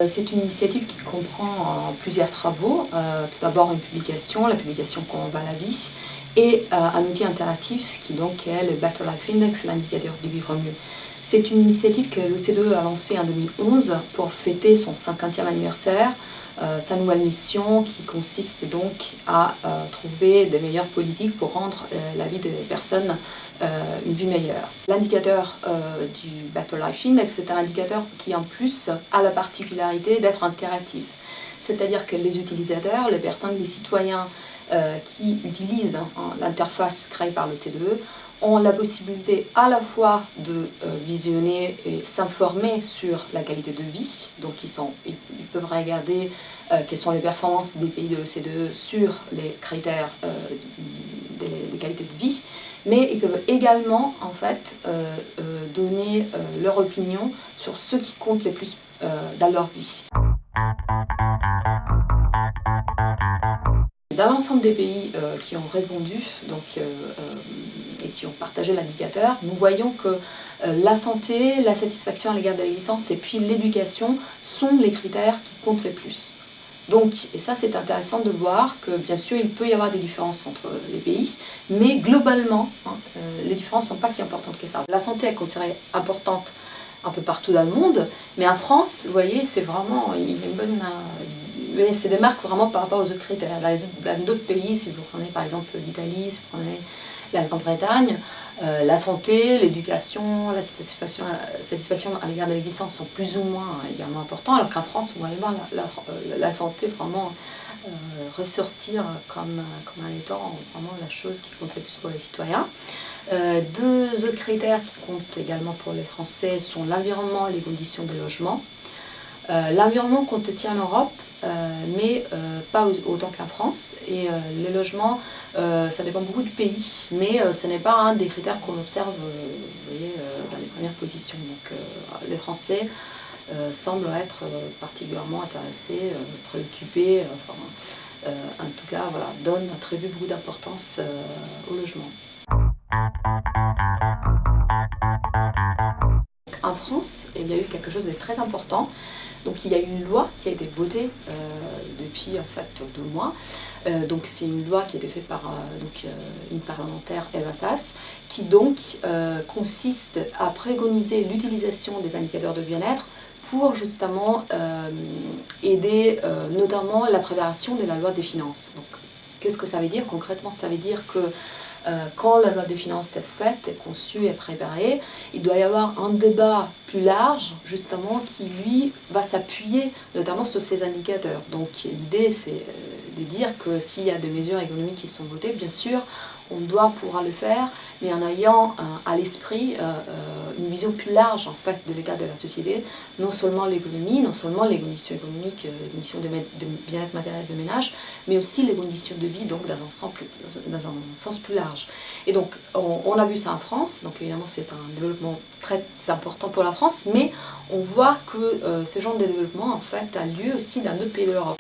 c'est une initiative qui comprend plusieurs travaux. Tout d'abord une publication, la publication Comment va la vie, et un outil interactif qui donc est le Better Life Index, l'indicateur du vivre mieux. C'est une initiative que l'OCDE a lancée en 2011 pour fêter son 50e anniversaire. Sa nouvelle mission qui consiste donc à trouver des meilleures politiques pour rendre la vie des personnes une vie meilleure. L'indicateur du Better Life Index, c'est un indicateur qui en plus a la particularité d'être interactif. C'est-à-dire que les utilisateurs, les personnes, les citoyens qui utilisent l'interface créée par l'OCDE ont la possibilité à la fois de visionner et s'informer sur la qualité de vie. Donc ils peuvent regarder quelles sont les performances des pays de l'OCDE sur les critères des qualités de vie, mais ils peuvent également en fait donner leur opinion sur ce qui compte le plus dans leur vie. Dans l'ensemble des pays qui ont répondu et qui ont partagé l'indicateur, nous voyons que la santé, la satisfaction à l'égard de l'existence et puis l'éducation sont les critères qui comptent le plus. Donc, et ça c'est intéressant de voir que bien sûr il peut y avoir des différences entre les pays, mais globalement les différences ne sont pas si importantes que ça. La santé est considérée importante un peu partout dans le monde, mais en France, vous voyez, c'est vraiment une bonne... c'est des marques vraiment par rapport aux autres critères. Dans d'autres pays, si vous prenez par exemple l'Italie, si vous prenez la Grande-Bretagne, la santé, l'éducation, la satisfaction à l'égard de l'existence sont plus ou moins également importants, alors qu'en France, vous voyez voir la santé vraiment ressortir comme étant vraiment la chose qui compte le plus pour les citoyens. Deux autres critères qui comptent également pour les Français sont l'environnement et les conditions de logement. L'environnement compte aussi en Europe, mais pas autant qu'en France. Et les logements, ça dépend beaucoup du pays, mais ce n'est pas un des critères qu'on observe vous voyez, dans les premières positions. Donc les Français semblent être particulièrement intéressés, préoccupés, en tout cas voilà, attribuent beaucoup d'importance au logement. En France, il y a eu quelque chose de très important. Donc il y a eu une loi qui a été votée depuis en fait 2 mois. Donc c'est une loi qui a été faite par une parlementaire, Eva Sas, qui donc consiste à préconiser l'utilisation des indicateurs de bien-être pour justement aider notamment la préparation de la loi des finances. Donc qu'est-ce que ça veut dire concrètement? Ça veut dire que quand la loi de finances est faite, est conçue et préparée, il doit y avoir un débat plus large, justement, qui lui va s'appuyer notamment sur ces indicateurs. Donc l'idée c'est de dire que s'il y a des mesures économiques qui sont votées, bien sûr, on doit pouvoir le faire, mais en ayant à l'esprit une vision plus large en fait de l'état de la société, non seulement l'économie, non seulement les conditions économiques, les conditions de bien-être matériel de ménage, mais aussi les conditions de vie, donc dans un sens plus large. Et donc on a vu ça en France, donc évidemment c'est un développement très important pour la France, mais on voit que ce genre de développement en fait a lieu aussi dans d'autres pays de l'Europe.